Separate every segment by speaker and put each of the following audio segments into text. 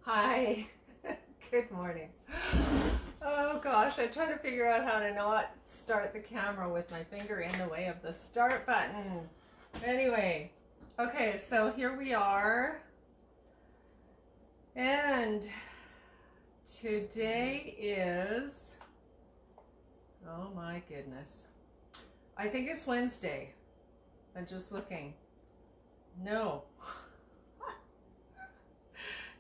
Speaker 1: Hi, good morning. Oh gosh, I try to figure out how to not start the camera with my finger in the way of the start button. Anyway, okay, so here we are. And today is, oh my goodness, I think it's Wednesday. I'm just looking. No.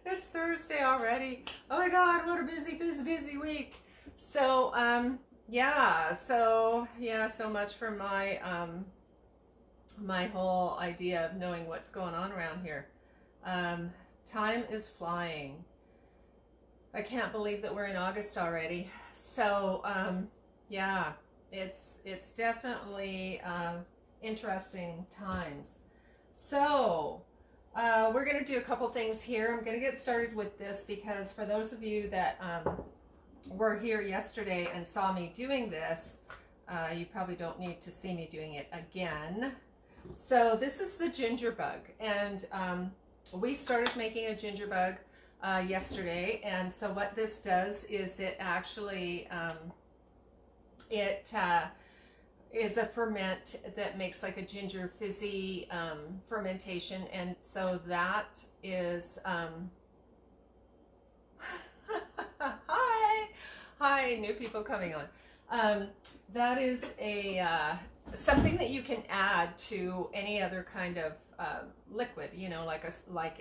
Speaker 1: It's Thursday already. Oh my God, what a busy week. So, so much for my my whole idea of knowing what's going on around here. Time is flying. I can't believe that we're in August already. So, it's definitely interesting times. So, we're going to do a couple things here. I'm going to get started with this because for those of you that were here yesterday and saw me doing this, you probably don't need to see me doing it again. So this is the ginger bug, and we started making a ginger bug yesterday, and so what this does is it actually is a ferment that makes like a ginger fizzy fermentation, and so that is hi new people coming on. That is a something that you can add to any other kind of liquid, you know, like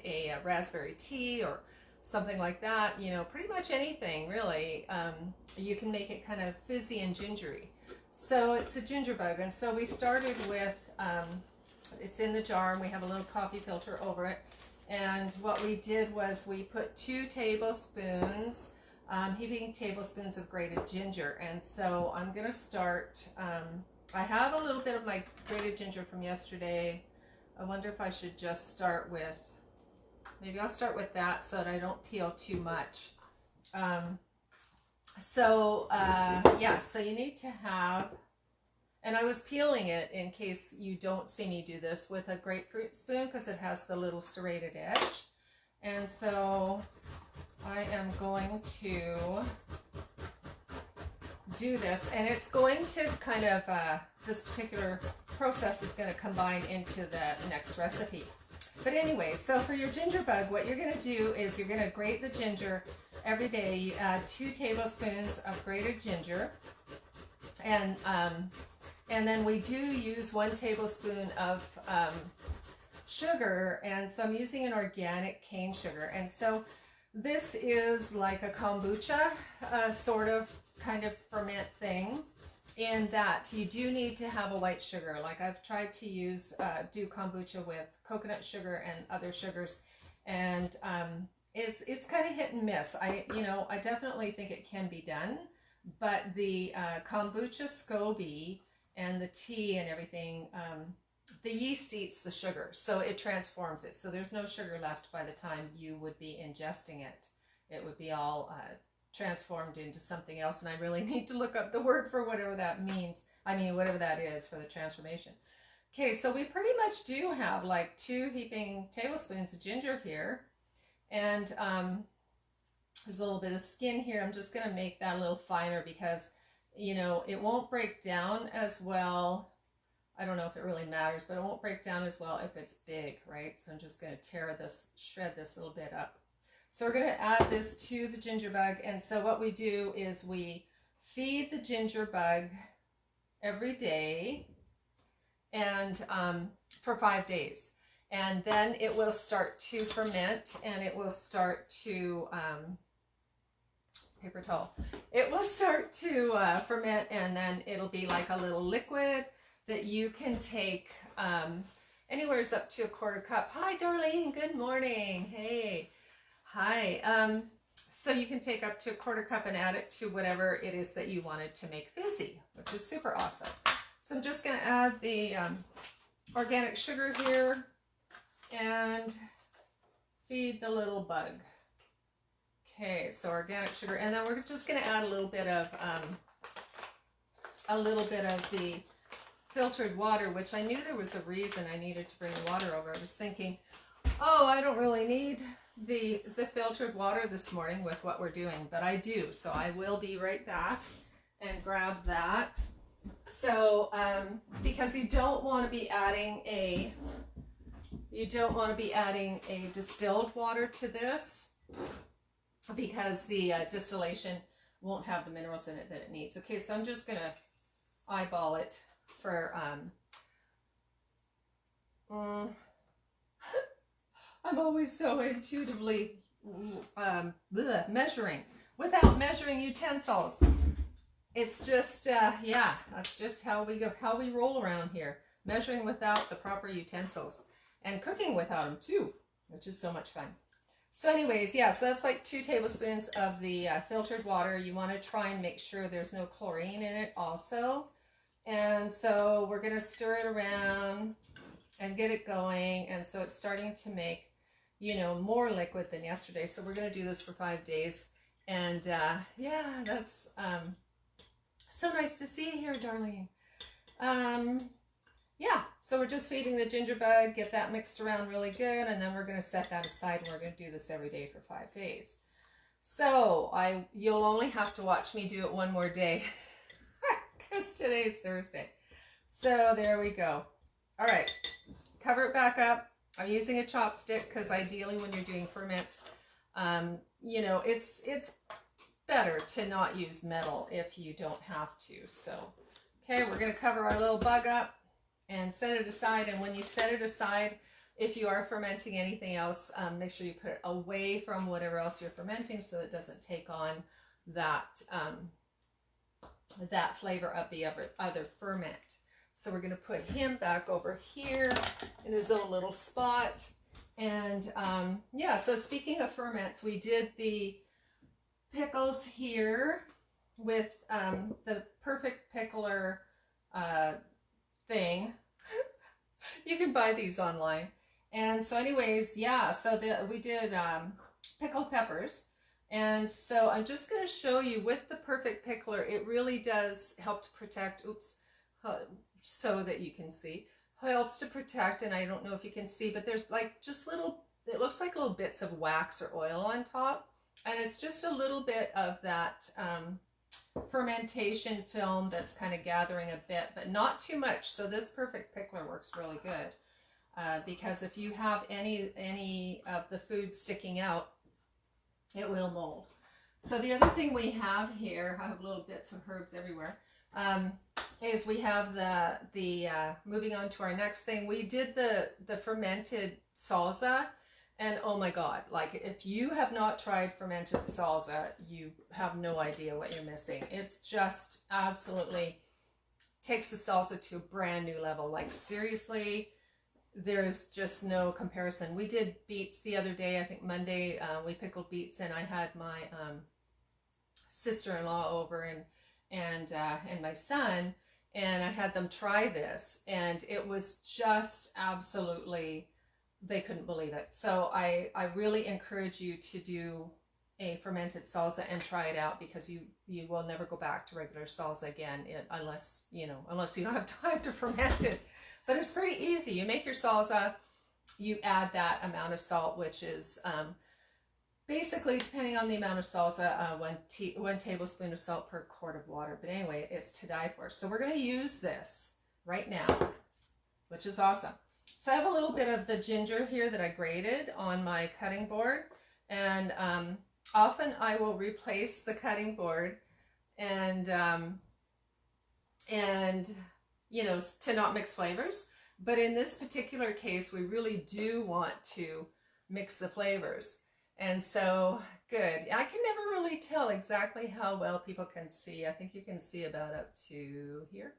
Speaker 1: a raspberry tea or something like that, you know, pretty much anything really. You can make it kind of fizzy and gingery. So it's a ginger bug, and so we started with, it's in the jar, and we have a little coffee filter over it. And what we did was we put 2 tablespoons, heaping tablespoons of grated ginger. And so I'm going to start, I have a little bit of my grated ginger from yesterday. I wonder if I should just start with, maybe I'll start with that so that I don't peel too much. So you need to have, and I was peeling it in case you don't see me do this, with a grapefruit spoon because it has the little serrated edge. And so I am going to do this, and it's going to kind of, this particular process is going to combine into the next recipe. But anyway, so for your ginger bug, what you're going to do is you're going to grate the ginger every day. You add 2 tablespoons of grated ginger, and then we do use 1 tablespoon of sugar, and so I'm using an organic cane sugar. And so this is like a kombucha sort of kind of ferment thing, in that you do need to have a white sugar. Like I've tried to use do kombucha with coconut sugar and other sugars, and it's kind of hit and miss. I definitely think it can be done, but the kombucha SCOBY and the tea and everything, the yeast eats the sugar, so it transforms it. So there's no sugar left by the time you would be ingesting it. It would be all transformed into something else, and I really need to look up the word for whatever that means. I mean, whatever that is for the transformation. Okay, so we pretty much do have like 2 heaping tablespoons of ginger here, and there's a little bit of skin here. I'm just going to make that a little finer because, you know, it won't break down as well. I don't know if it really matters, but it won't break down as well if it's big, right? So I'm just going to shred this a little bit up. So we're going to add this to the ginger bug, and so what we do is we feed the ginger bug every day, and for 5 days, and then it will start to ferment, and it will start to paper towel. It will start to ferment, and then it'll be like a little liquid that you can take anywhere's up to a 1/4 cup. Hi, Darlene. Good morning. Hey. Hi. So you can take up to a 1/4 cup and add it to whatever it is that you wanted to make fizzy, which is super awesome. So I'm just going to add the organic sugar here and feed the little bug. Okay, so organic sugar, and then we're just going to add a little bit of the filtered water, which I knew there was a reason I needed to bring the water over. I was thinking, oh, I don't really need the filtered water this morning with what we're doing, but I do. So I will be right back and grab that. So because you don't want to be adding a distilled water to this, because the distillation won't have the minerals in it that it needs. Okay, so I'm just gonna eyeball it for I'm always so intuitively measuring without measuring utensils. It's just yeah, that's just how we roll around here, measuring without the proper utensils and cooking without them too, which is so much fun. So anyways, yeah, so that's like 2 tablespoons of the filtered water. You want to try and make sure there's no chlorine in it also. And so we're going to stir it around and get it going. And so it's starting to make, you know, more liquid than yesterday. So we're going to do this for 5 days. And yeah, that's so nice to see you here, darling. Yeah, so we're just feeding the ginger bug, get that mixed around really good, and then we're going to set that aside, and we're going to do this every day for 5 days. So you'll only have to watch me do it one more day because today's Thursday. So there we go. All right, cover it back up. I'm using a chopstick because ideally when you're doing ferments, you know, it's better to not use metal if you don't have to. So, okay, we're going to cover our little bug up and set it aside. And when you set it aside, if you are fermenting anything else, make sure you put it away from whatever else you're fermenting so it doesn't take on that that flavor of the other ferment. So we're going to put him back over here in his own little spot. And yeah, so speaking of ferments, we did the pickles here with the perfect pickler thing. You can buy these online. And so anyways, yeah, so we did pickled peppers. And so I'm just going to show you with the perfect pickler, it really does help to protect, so that you can see, helps to protect. And I don't know if you can see, but there's like just little, it looks like little bits of wax or oil on top. And it's just a little bit of that fermentation film that's kind of gathering a bit, but not too much. So this perfect pickler works really good because if you have any of the food sticking out, it will mold. So the other thing we have here, I have little bits of herbs everywhere, is we have the moving on to our next thing. We did the fermented salsa. And oh my God, like if you have not tried fermented salsa, you have no idea what you're missing. It's just absolutely takes the salsa to a brand new level. Like seriously, there's just no comparison. We did beets the other day, I think Monday, we pickled beets, and I had my sister-in-law over and my son, and I had them try this, and it was just absolutely, they couldn't believe it. So I really encourage you to do a fermented salsa and try it out, because you will never go back to regular salsa again unless you don't have time to ferment it. But it's pretty easy. You make your salsa, you add that amount of salt, which is basically, depending on the amount of salsa, 1 tablespoon of salt per quart of water. But anyway, it's to die for. So we're going to use this right now, which is awesome. So I have a little bit of the ginger here that I grated on my cutting board, and often I will replace the cutting board and you know, to not mix flavors. But in this particular case, we really do want to mix the flavors. And so, good. I can never really tell exactly how well people can see. I think you can see about up to here.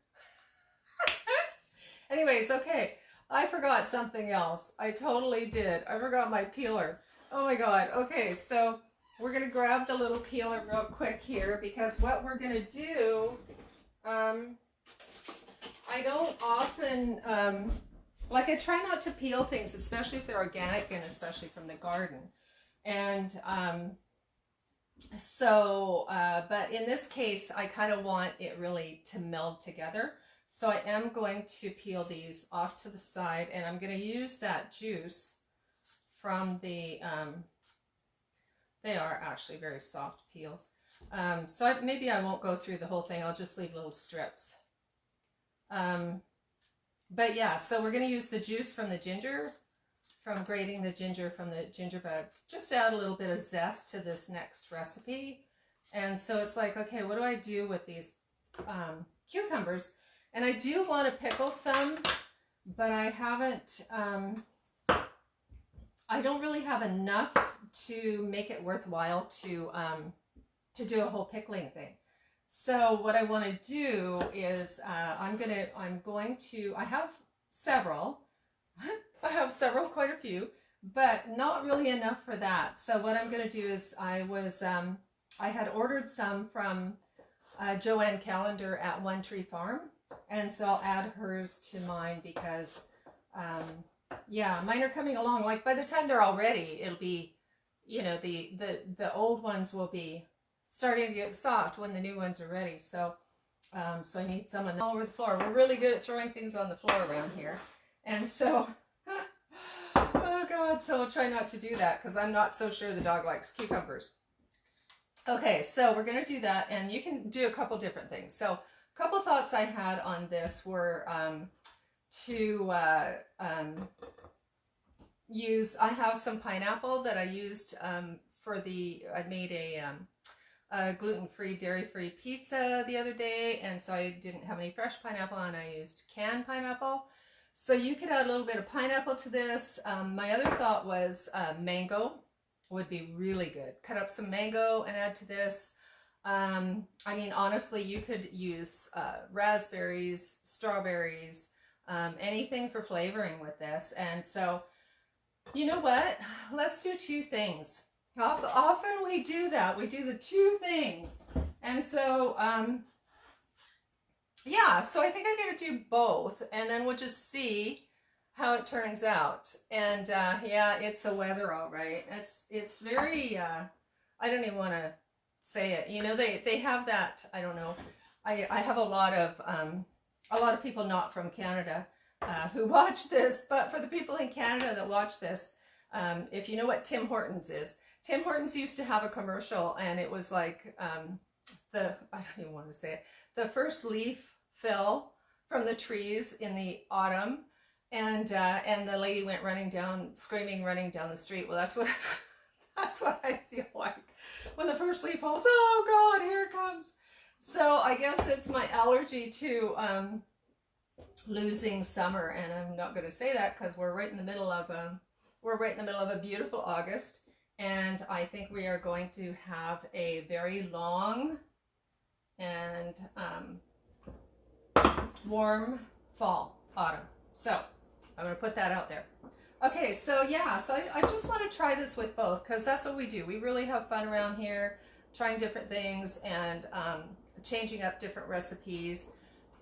Speaker 1: Anyways, okay. I forgot something else. I totally did. I forgot my peeler. Oh my God. Okay, so we're going to grab the little peeler real quick here, because what we're going to do, I don't often, like I try not to peel things, especially if they're organic and especially from the garden. And but in this case, I kind of want it really to meld together. So I am going to peel these off to the side, and I'm going to use that juice from the They are actually very soft peels. So maybe I won't go through the whole thing. I'll just leave little strips. But yeah, so we're going to use the juice from the ginger, from grating the ginger from the ginger bud, just to add a little bit of zest to this next recipe. And so it's like, okay, what do I do with these cucumbers? And I do want to pickle some, but I haven't, I don't really have enough to make it worthwhile to do a whole pickling thing. So what I want to do is I have several, quite a few, but not really enough for that. So what I'm going to do is I had ordered some from Joanne Callender at One Tree Farm, and so I'll add hers to mine because yeah, mine are coming along. Like by the time they're all ready, it'll be, you know, the old ones will be starting to get soft when the new ones are ready. So so I need some all over the floor. We're really good at throwing things on the floor around here, and so oh god, so I'll try not to do that because I'm not so sure the dog likes cucumbers. Okay, so we're going to do that, and you can do a couple different things. So a couple thoughts I had on this were to use, I have some pineapple that I used I made a gluten-free, dairy-free pizza the other day, and so I didn't have any fresh pineapple, and I used canned pineapple. So you could add a little bit of pineapple to this. My other thought was mango would be really good. Cut up some mango and add to this. I mean, honestly, you could use raspberries, strawberries, anything for flavoring with this. And so, you know what? Let's do two things. Often we do that. We do the two things. And so, yeah, so I think I'm going to do both, and then we'll just see how it turns out. And yeah, it's the weather, all right. It's very, I don't even want to say it. You know, they have that, I don't know. I have a lot of people not from Canada who watch this, but for the people in Canada that watch this, if you know what Tim Hortons is, Tim Hortons used to have a commercial, and it was like I don't even want to say it, the first leaf fell from the trees in the autumn, and the lady went screaming, running down the street. Well, that's what that's what I feel like when the first leaf falls. Oh God, here it comes. So I guess it's my allergy to losing summer, and I'm not going to say that because we're right in the middle of a beautiful August, and I think we are going to have a very long and warm fall, autumn. So I'm going to put that out there. Okay, so yeah, so I just want to try this with both because that's what we do. We really have fun around here, trying different things and changing up different recipes.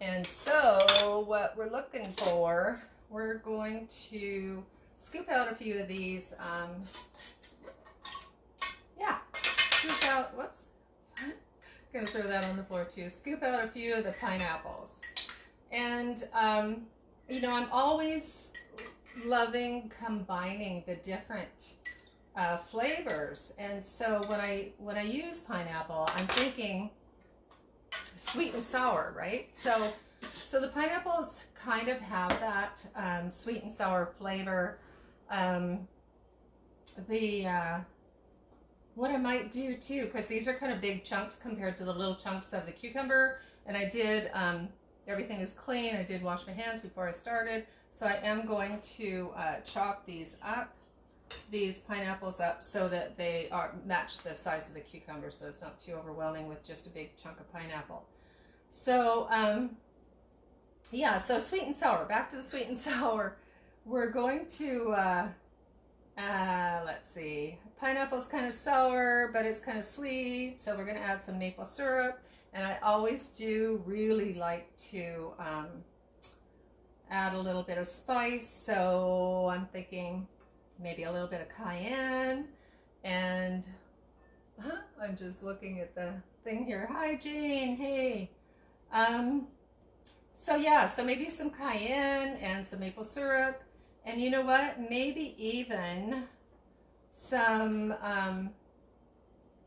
Speaker 1: And so what we're looking for, we're going to scoop out a few of these. Yeah, scoop out, whoops. Gonna throw that on the floor too. Scoop out a few of the pineapples. And, you know, I'm always loving combining the different flavors. And so when I use pineapple, I'm thinking sweet and sour, right? So the pineapples kind of have that sweet and sour flavor. What I might do too, because these are kind of big chunks compared to the little chunks of the cucumber, and I did, everything is clean, I did wash my hands before I started, so I am going to chop these pineapples up so that they match the size of the cucumber, so it's not too overwhelming with just a big chunk of pineapple. So yeah, so sweet and sour, back to the sweet and sour. We're going to let's see, pineapple's kind of sour, but it's kind of sweet, so we're going to add some maple syrup. And I always do really like to add a little bit of spice, so I'm thinking maybe a little bit of cayenne. And I'm just looking at the thing here. Hi Jane, hey. So yeah, so maybe some cayenne and some maple syrup. And you know what? Maybe even some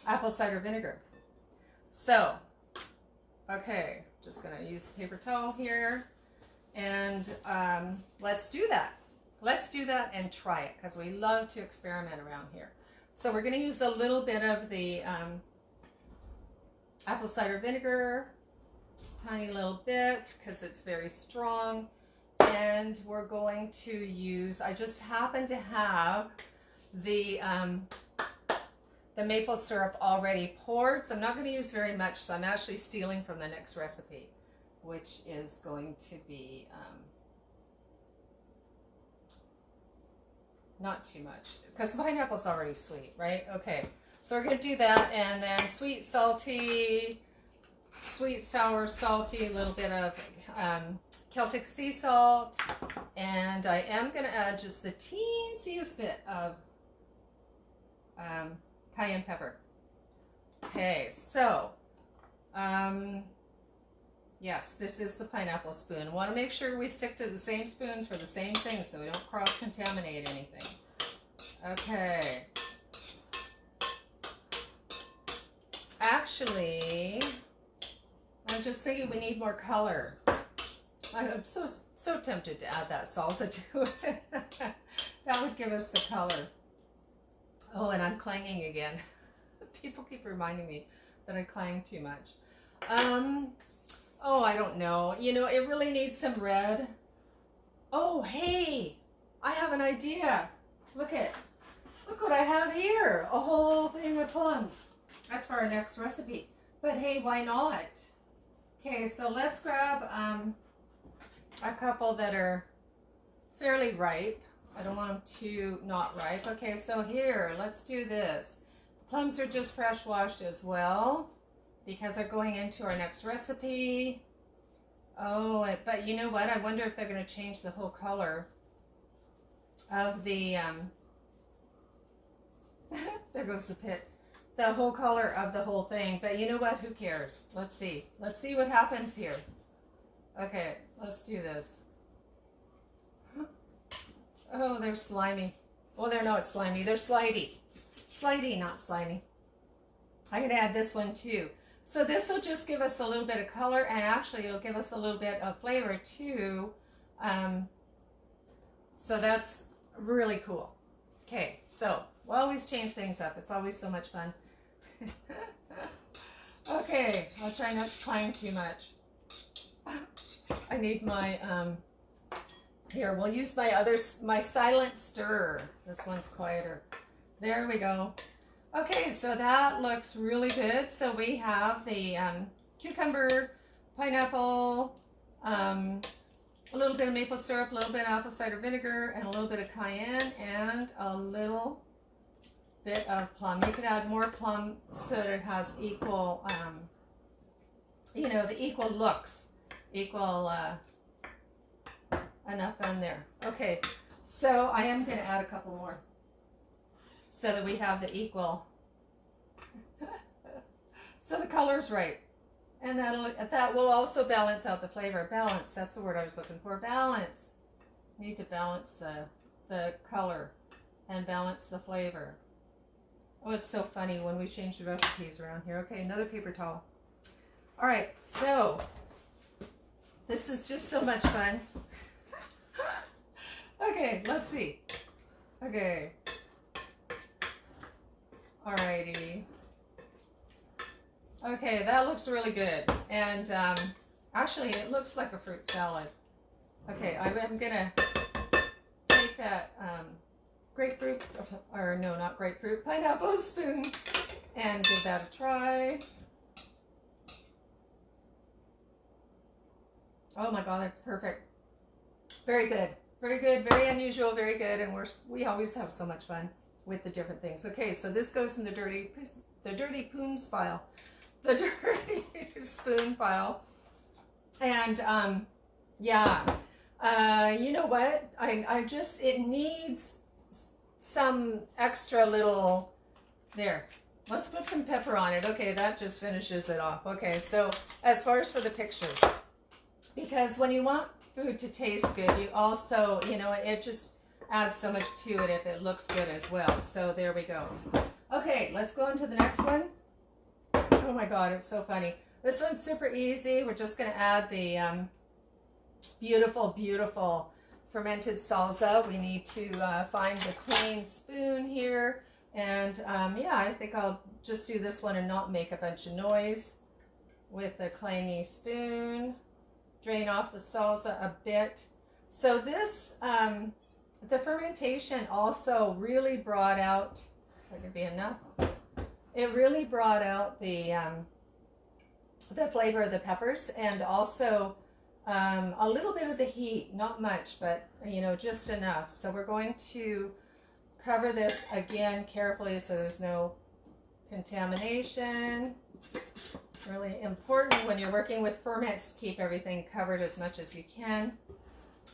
Speaker 1: apple cider vinegar. So, okay, just gonna use the paper towel here, and let's do that. Let's do that and try it, because we love to experiment around here. So we're gonna use a little bit of the apple cider vinegar, tiny little bit, because it's very strong. And we're going to use, I just happen to have the maple syrup already poured, so I'm not going to use very much, so I'm actually stealing from the next recipe, which is going to be not too much, because the pineapple's already sweet, right? Okay, so we're going to do that, and then sweet, sour, salty, a little bit of Celtic sea salt, and I am going to add just the teensiest bit of cayenne pepper. Okay, so yes, this is the pineapple spoon. Want to make sure we stick to the same spoons for the same thing so we don't cross-contaminate anything. Okay. Actually, I'm just thinking we need more color. I'm so tempted to add that salsa to it. That would give us the color. Oh, and I'm clanging again. People keep reminding me that I clang too much. Oh, I don't know. You know, it really needs some red. Oh, hey, I have an idea. Look what I have here. A whole thing of plums. That's for our next recipe. But hey, why not? Okay, so let's grab a couple that are fairly ripe. I don't want them too not ripe. Okay, so here, let's do this. The plums are just fresh washed as well, because they're going into our next recipe. Oh, but you know what? I wonder if they're going to change the whole color of the, there goes the pit. The whole color of the whole thing. But you know what? Who cares? Let's see. Let's see what happens here. Okay, let's do this. Oh, they're slimy. Oh, they're not slimy. They're slidey. Slidey, not slimy. I'm going to add this one too. So this will just give us a little bit of color, and actually it'll give us a little bit of flavor too. So that's really cool. Okay, so we'll always change things up. It's always so much fun. Okay, I'll try not to clang too much. I need my, here, we'll use my silent stir. This one's quieter. There we go. Okay, so that looks really good. So we have the cucumber, pineapple, a little bit of maple syrup, a little bit of apple cider vinegar, and a little bit of cayenne, and a little bit of plum. You could add more plum so that it has equal, you know, the equal looks, equal enough in there. Okay, so I am going to add a couple more so that we have the equal. So the color's right, and that will also balance out the flavor. Balance, that's the word I was looking for. Balance. Need to balance the color and balance the flavor. Oh, it's so funny when we change the recipes around here. Okay, another paper towel. All right, so this is just so much fun. Okay, let's see. Okay. Alrighty. Okay, that looks really good. And actually, it looks like a fruit salad. Okay, I'm gonna take that grapefruit, or no, not grapefruit, pineapple spoon, and give that a try. Oh my God, that's perfect. Very good, very good, very unusual, very good, and we always have so much fun with the different things. Okay, so this goes in the dirty spoon pile. The dirty spoon pile. And yeah, you know what? I just, it needs some extra little, there. Let's put some pepper on it. Okay, that just finishes it off. Okay, so as far as for the picture, because when you want food to taste good, you also, you know, it just adds so much to it if it looks good as well. So there we go. Okay, let's go into the next one. Oh my God, it's so funny. This one's super easy. We're just going to add the beautiful, beautiful fermented salsa. We need to find the clean spoon here. And yeah, I think I'll just do this one and not make a bunch of noise with a clangy spoon. Drain off the salsa a bit. So this, the fermentation also really brought out, is that going to be enough? It really brought out the flavor of the peppers, and also a little bit of the heat, not much, but you know, just enough. So we're going to cover this again carefully so there's no contamination. Really important when you're working with ferments to keep everything covered as much as you can.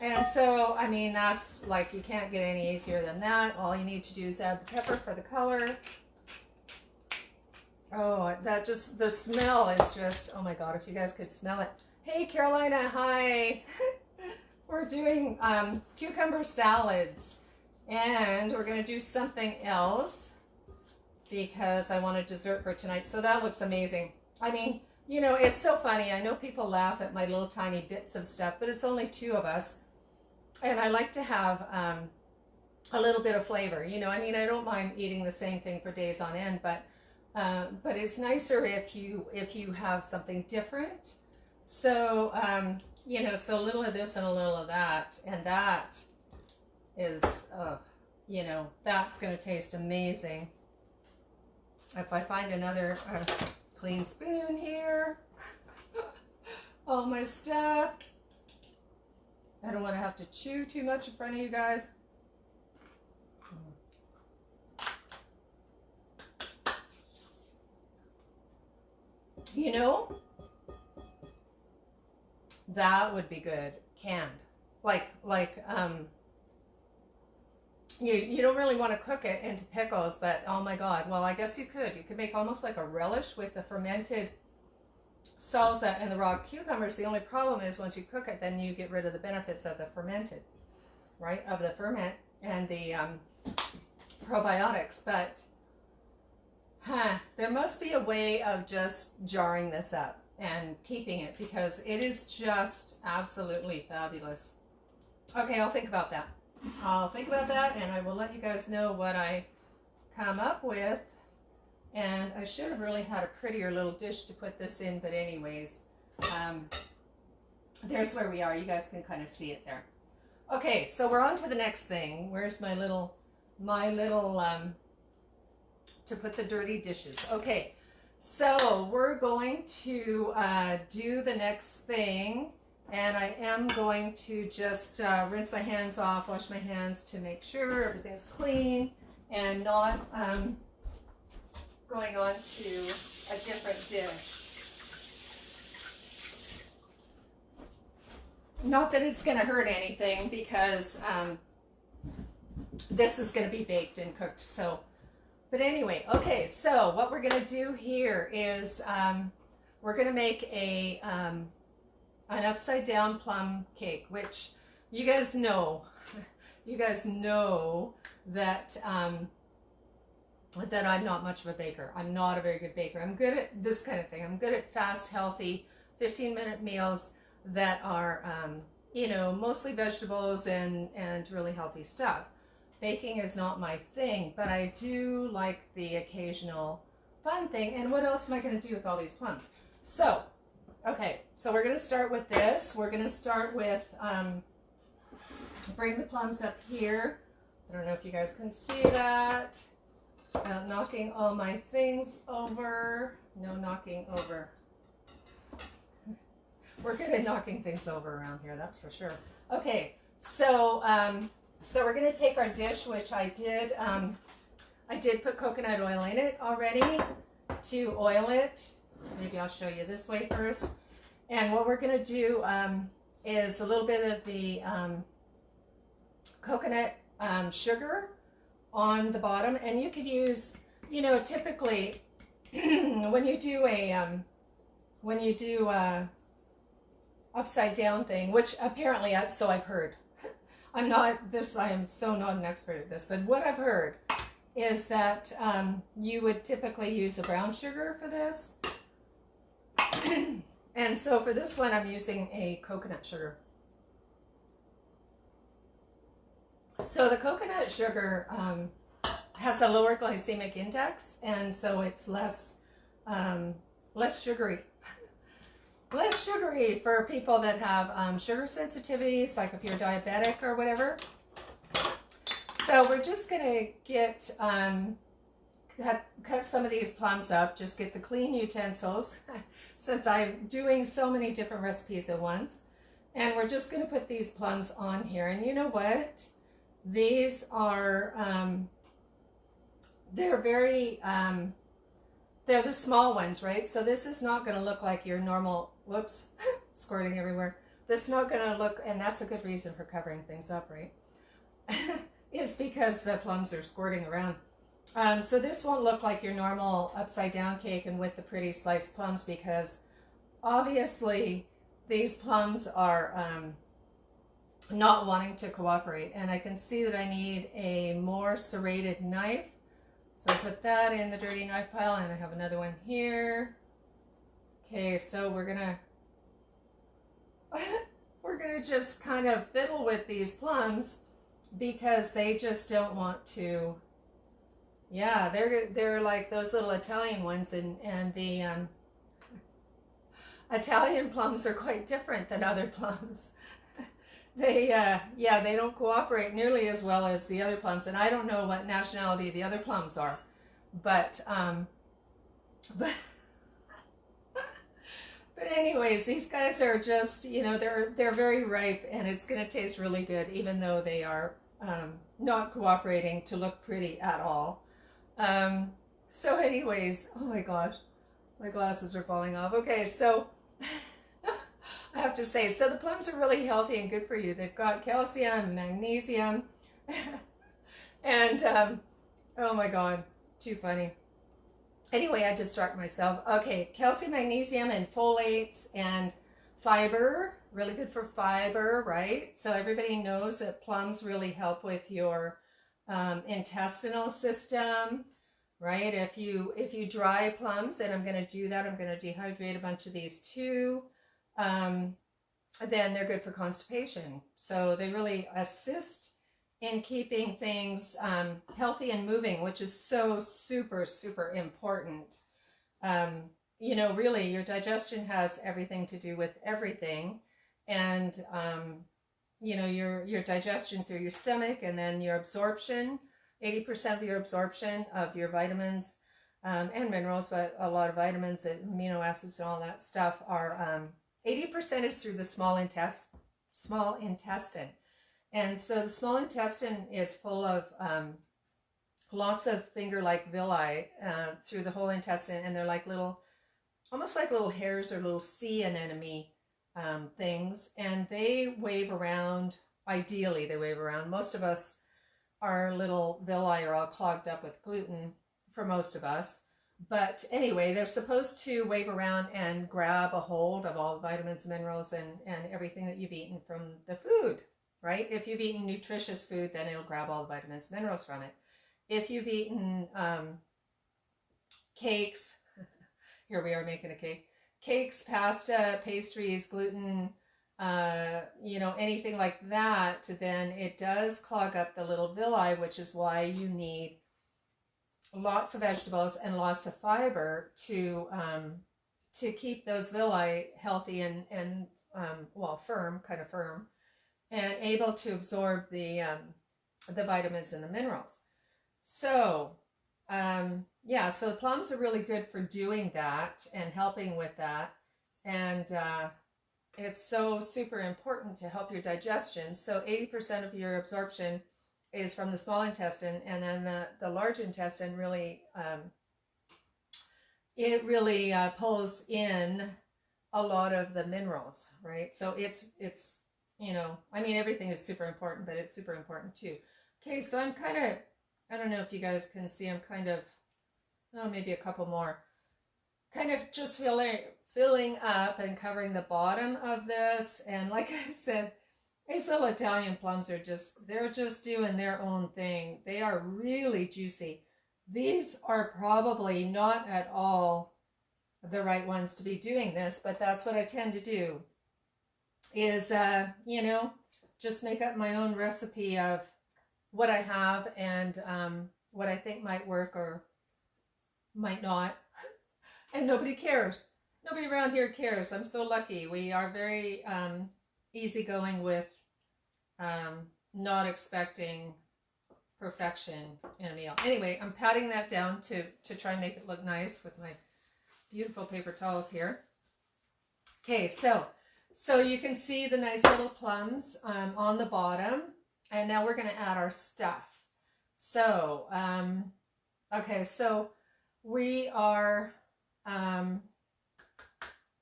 Speaker 1: And so, I mean, that's like, you can't get any easier than that. All you need to do is add the pepper for the color. Oh, that just, the smell is just, oh my God, if you guys could smell it. Hey, Carolina, hi. We're doing cucumber salads, and we're going to do something else because I want a dessert for tonight. So that looks amazing. I mean, you know, it's so funny. I know people laugh at my little tiny bits of stuff, but it's only 2 of us. And I like to have a little bit of flavor. You know, I mean, I don't mind eating the same thing for days on end, but it's nicer if you have something different. So, you know, so a little of this and a little of that, and that is, you know, that's going to taste amazing. If I find another clean spoon here, all my stuff. I don't want to have to chew too much in front of you guys. You know, that would be good canned. You don't really want to cook it into pickles, but oh my God, well, I guess you could. You could make almost like a relish with the fermented salsa and the raw cucumbers. The only problem is once you cook it, then you get rid of the benefits of the fermented, right? Of the ferment and the probiotics. But there must be a way of just jarring this up and keeping it, because it is just absolutely fabulous. Okay, I'll think about that. I'll think about that, and I will let you guys know what I come up with. And I should have really had a prettier little dish to put this in, but anyways, there's where we are. You guys can kind of see it there. Okay, so we're on to the next thing. Where's my little to put the dirty dishes? Okay, so we're going to do the next thing. And I am going to just rinse my hands off, wash my hands to make sure everything's clean and not going on to a different dish. Not that it's going to hurt anything, because this is going to be baked and cooked. So, but anyway, okay, so what we're going to do here is we're going to make an upside down plum cake, which you guys know that that I'm not much of a baker. I'm not a very good baker. I'm good at this kind of thing. I'm good at fast, healthy, 15-minute meals that are, you know, mostly vegetables and really healthy stuff. Baking is not my thing, but I do like the occasional fun thing. And what else am I going to do with all these plums? So, okay, so we're going to start with this. We're going to start with, bring the plums up here. I don't know if you guys can see that. Knocking all my things over. No knocking over. We're good at knocking things over around here, that's for sure. Okay, so so we're going to take our dish, which I did put coconut oil in it already to oil it. Maybe I'll show you this way first. And what we're going to do is a little bit of the coconut sugar on the bottom, and you could use, you know, typically when you do a upside down thing, which apparently so I've heard. I am so not an expert at this, but what I've heard is that you would typically use a brown sugar for this. And so for this one, I'm using a coconut sugar. So the coconut sugar has a lower glycemic index, and so it's less sugary. Less sugary for people that have sugar sensitivities, like if you're diabetic or whatever. So we're just gonna get cut some of these plums up. Just get the clean utensils, since I'm doing so many different recipes at once. And we're just gonna put these plums on here. And you know what? These are they're very they're the small ones, right? So this is not going to look like your normal, whoops, squirting everywhere. This is not going to look, and that's a good reason for covering things up, right? It's because the plums are squirting around. So this won't look like your normal upside down cake and with the pretty sliced plums, because obviously these plums are not wanting to cooperate. And I can see that I need a more serrated knife. So I put that in the dirty knife pile, and I have another one here. Okay, so we're gonna just kind of fiddle with these plums, because they just don't want to. Yeah, they're like those little Italian ones, and the Italian plums are quite different than other plums. They they don't cooperate nearly as well as the other plums, and I don't know what nationality the other plums are, but anyways, these guys are just, you know, they're very ripe, and it's going to taste really good, even though they are not cooperating to look pretty at all. So anyways, oh my gosh, my glasses are falling off. Okay, so I have to say, so the plums are really healthy and good for you. They've got calcium, magnesium, and oh my god, too funny. Anyway, I distract myself. Okay, calcium, magnesium, and folates and fiber, really good for fiber, right? So everybody knows that plums really help with your intestinal system, right? If you dry plums, and I'm going to do that, I'm going to dehydrate a bunch of these too. Then they're good for constipation. So they really assist in keeping things healthy and moving, which is so super, super important. You know, really, your digestion has everything to do with everything. And, you know, your digestion through your stomach, and then your absorption, 80% of your absorption of your vitamins and minerals, but a lot of vitamins and amino acids and all that stuff are 80% is through the small intestine. And so the small intestine is full of lots of finger-like villi through the whole intestine, and they're like little, almost like little hairs or little sea anemone things, and they wave around. Ideally, they wave around. Most of us, our little villi are all clogged up with gluten for most of us. But anyway, they're supposed to wave around and grab a hold of all the vitamins, minerals, and everything that you've eaten from the food, right? If you've eaten nutritious food, then it'll grab all the vitamins, minerals from it. If you've eaten cakes, here we are making a cake, cakes, pasta, pastries, gluten, you know, anything like that, then it does clog up the little villi, which is why you need lots of vegetables and lots of fiber to keep those villi healthy and well, firm, kind of firm, and able to absorb the vitamins and the minerals. So yeah, so the plums are really good for doing that and helping with that, and it's so super important to help your digestion. So 80% of your absorption is from the small intestine, and then the large intestine really it really pulls in a lot of the minerals, right? So it's you know, I mean, everything is super important, but it's super important too. Okay, so I'm kind of, I don't know if you guys can see, I'm kind of, oh, maybe a couple more, kind of just filling up and covering the bottom of this. And like I said, These little Italian plums are they're just doing their own thing. They are really juicy. These are probably not at all the right ones to be doing this, but that's what I tend to do is, you know, just make up my own recipe of what I have and what I think might work or might not. And nobody cares. Nobody around here cares. I'm so lucky. We are very easygoing with not expecting perfection in a meal. Anyway, I'm patting that down to try and make it look nice with my beautiful paper towels here. Okay, so you can see the nice little plums on the bottom, and now we're going to add our stuff. So, okay, so we are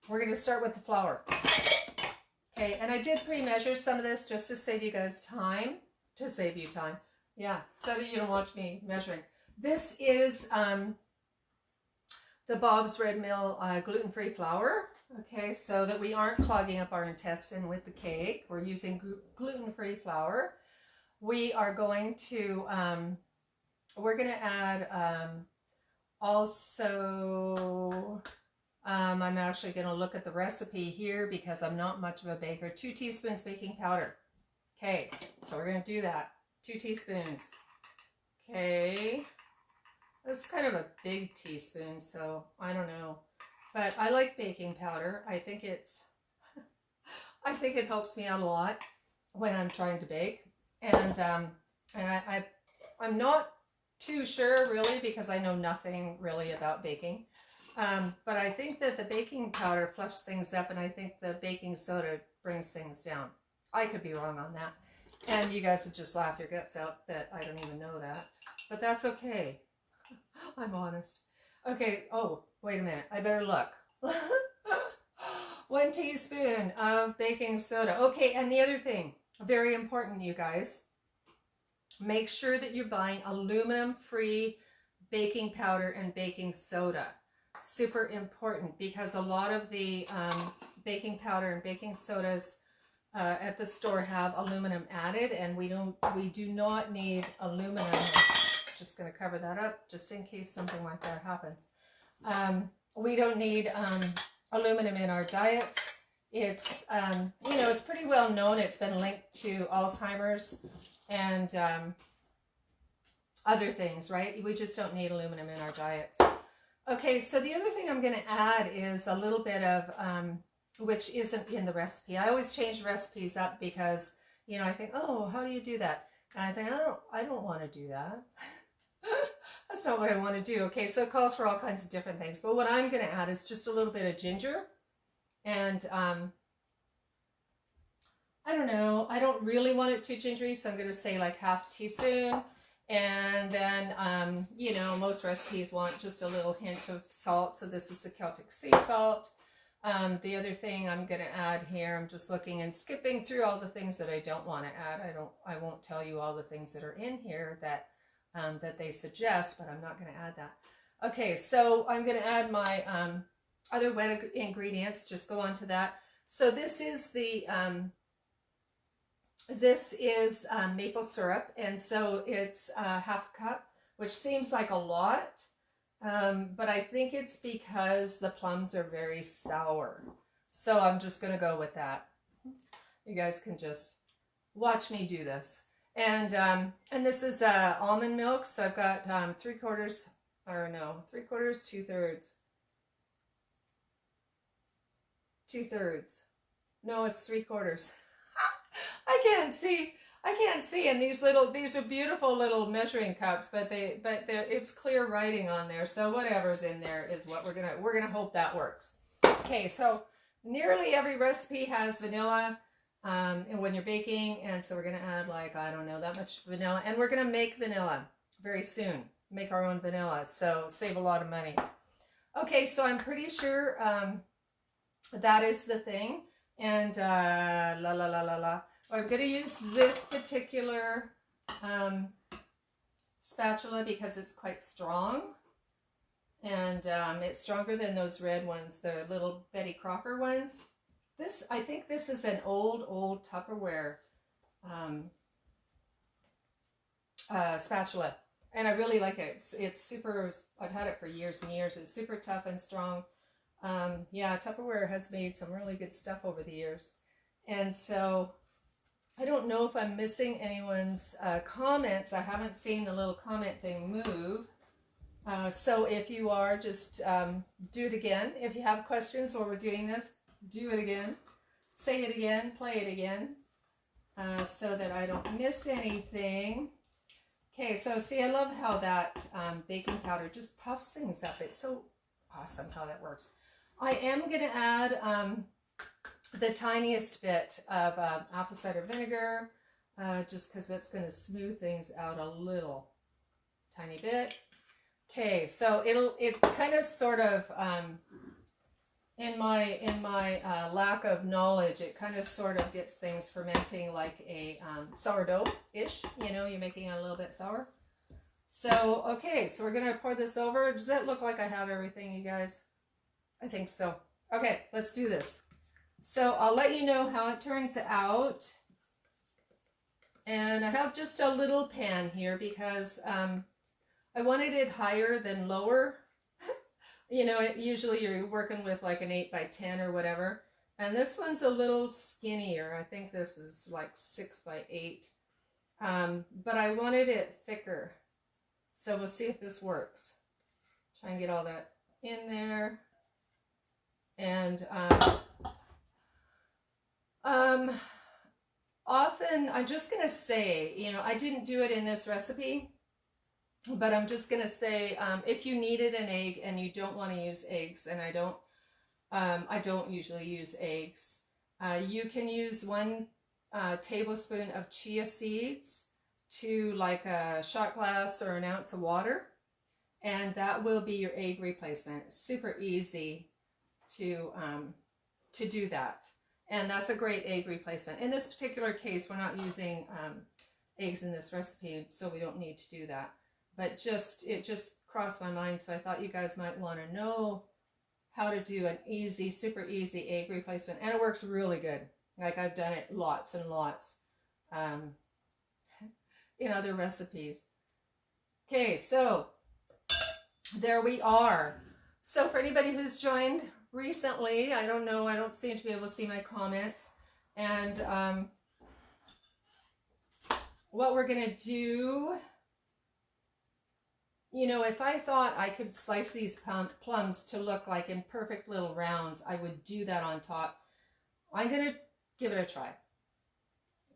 Speaker 1: we're going to start with the flour. Okay, and I did pre-measure some of this just to save you guys time, yeah, so that you don't watch me measuring. This is the Bob's Red Mill gluten-free flour. Okay, so that we aren't clogging up our intestine with the cake. We're using gluten-free flour. We are going to, we're going to add also, I'm actually going to look at the recipe here because I'm not much of a baker. 2 teaspoons baking powder. Okay, so we're going to do that. 2 teaspoons. Okay, this is kind of a big teaspoon, so I don't know. But I like baking powder. I think it's, I think it helps me out a lot when I'm trying to bake. And I'm not too sure really because I know nothing really about baking. But I think that the baking powder fluffs things up, and I think the baking soda brings things down. I could be wrong on that. And you guys would just laugh your guts out that I don't even know that. But that's okay. I'm honest. Okay, oh, wait a minute. I better look. 1 teaspoon of baking soda. Okay, and the other thing, very important, you guys, make sure that you're buying aluminum-free baking powder and baking soda. Super important because a lot of the baking powder and baking sodas at the store have aluminum added, and we do not need aluminum. I'm just going to cover that up just in case something like that happens. We don't need aluminum in our diets. It's you know, it's pretty well known. It's been linked to Alzheimer's and other things, right? We just don't need aluminum in our diets. Okay, so the other thing I'm going to add is a little bit of, which isn't in the recipe. I always change recipes up because, you know, I think, oh, how do you do that? And I think, I don't want to do that. That's not what I want to do. Okay, so it calls for all kinds of different things. But what I'm going to add is just a little bit of ginger. And I don't know, I don't really want it too gingery, so I'm going to say like ½ teaspoon. And then, you know, most recipes want just a little hint of salt. So this is the Celtic sea salt. The other thing I'm going to add here, I'm just looking and skipping through all the things that I don't want to add. I won't tell you all the things that are in here that that they suggest, but I'm not going to add that. Okay, so I'm going to add my other wet ingredients. Just go on to that. So this is the maple syrup, and so it's ½ cup, which seems like a lot, but I think it's because the plums are very sour. So I'm just going to go with that. You guys can just watch me do this. And this is almond milk, so I've got 3/4, or no, 3/4, 2/3. 2/3. No, it's 3/4. I can't see. And these are beautiful little measuring cups, but it's clear writing on there. So whatever's in there is what we're gonna hope that works. Okay, so nearly every recipe has vanilla when you're baking, and so we're gonna add like, I don't know, that much vanilla, and we're gonna make vanilla very soon. Make our own vanilla, so save a lot of money. Okay, so I'm pretty sure that is the thing. And I'm going to use this particular spatula because it's quite strong. And it's stronger than those red ones, the little Betty Crocker ones. I think this is an old Tupperware spatula. And I really like it. It's super, I've had it for years and years. It's super tough and strong. Yeah, Tupperware has made some really good stuff over the years. And so I don't know if I'm missing anyone's comments. I haven't seen the little comment thing move. So if you are, just do it again. If you have questions while we're doing this, do it again. Say it again, play it again, so that I don't miss anything. Okay, so see, I love how that baking powder just puffs things up. It's so awesome how that works. I am going to add the tiniest bit of apple cider vinegar, just because that's going to smooth things out a little tiny bit. Okay, so it kind of sort of in my lack of knowledge, it kind of sort of gets things fermenting like a sourdough-ish. You know, you're making it a little bit sour. So okay, so we're gonna pour this over. Does that look like I have everything, you guys? I think so. Okay, let's do this. So I'll let you know how it turns out. And I have just a little pan here because I wanted it higher than lower. You know, usually you're working with like an 8x10 or whatever. And this one's a little skinnier. I think this is like 6x8. But I wanted it thicker. So we'll see if this works. Try and get all that in there. And often, I'm just going to say, you know, I didn't do it in this recipe. But I'm just going to say, if you needed an egg and you don't want to use eggs, and I don't usually use eggs, you can use 1 tablespoon of chia seeds to like a shot glass or an ounce of water, and that will be your egg replacement. It's super easy to do that, and that's a great egg replacement. In this particular case, we're not using eggs in this recipe, so we don't need to do that. But it just crossed my mind, so I thought you guys might want to know how to do an easy, super easy egg replacement. And it works really good. Like, I've done it lots and lots in other recipes. Okay, so there we are. So for anybody who's joined recently, I don't know, I don't seem to be able to see my comments. And what we're going to do... You know, if I thought I could slice these plums to look like in perfect little rounds, I would do that on top. I'm going to give it a try.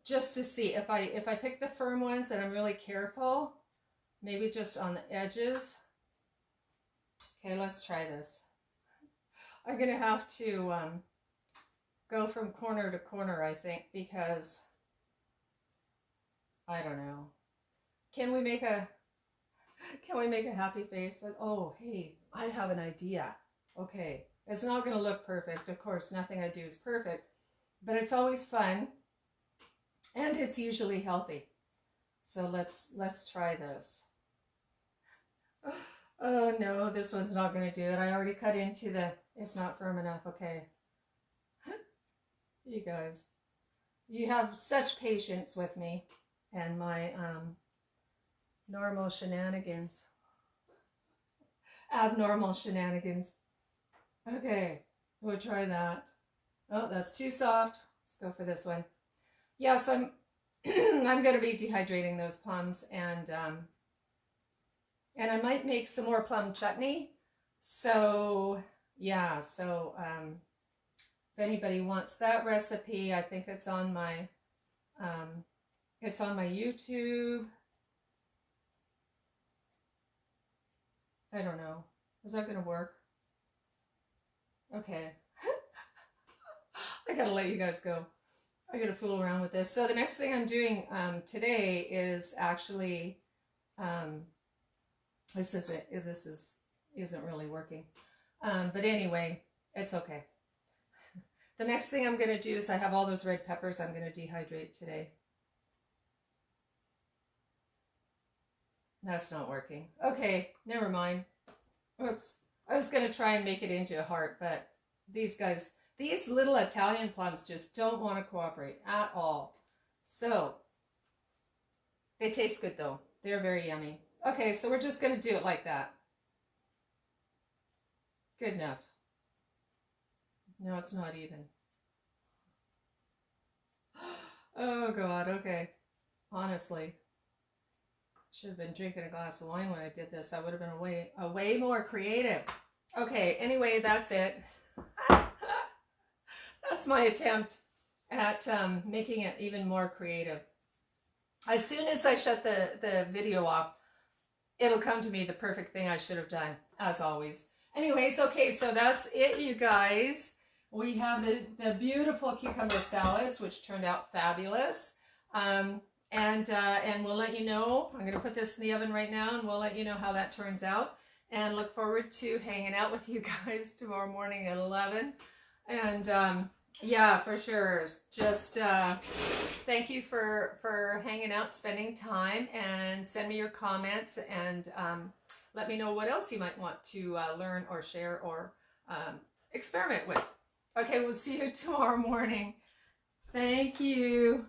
Speaker 1: Just to see if I pick the firm ones and I'm really careful, maybe just on the edges. Okay, let's try this. I'm going to have to go from corner to corner, I think, because I don't know. Can we make a happy face? Like, oh, hey, I have an idea. Okay, it's not going to look perfect. Of course, nothing I do is perfect, but it's always fun, and it's usually healthy. So let's try this. Oh no, this one's not going to do it. I already cut into it's not firm enough. Okay. You guys, you have such patience with me and my normal shenanigans. Abnormal shenanigans. Okay, we'll try that. Oh, that's too soft. Let's go for this one. Yeah, so I'm going to be dehydrating those plums, and I might make some more plum chutney. So yeah, so if anybody wants that recipe, I think it's on my YouTube. I don't know. Is that going to work? Okay. I got to let you guys go. I got to fool around with this. So the next thing I'm doing today is actually, this isn't really working. But anyway, it's okay. The next thing I'm going to do is I have all those red peppers I'm going to dehydrate today. That's not working. Okay, never mind. Oops. I was going to try and make it into a heart, but these little Italian plums just don't want to cooperate at all. So they taste good though. They're very yummy. Okay, so we're just gonna do it like that. Good enough. No, it's not even. Oh God, okay. Honestly, should have been drinking a glass of wine when I did this. I would have been way more creative. Okay, anyway, that's it. That's my attempt at making it even more creative. As soon as I shut the video off, it'll come to me, the perfect thing I should have done, as always. Anyways, okay, so that's it, you guys. We have the beautiful cucumber salads, which turned out fabulous. And we'll let you know. I'm going to put this in the oven right now, and we'll let you know how that turns out. And look forward to hanging out with you guys tomorrow morning at 11. And yeah, for sure. Just thank you for hanging out, spending time, and send me your comments, and let me know what else you might want to learn or share or experiment with. Okay, we'll see you tomorrow morning. Thank you.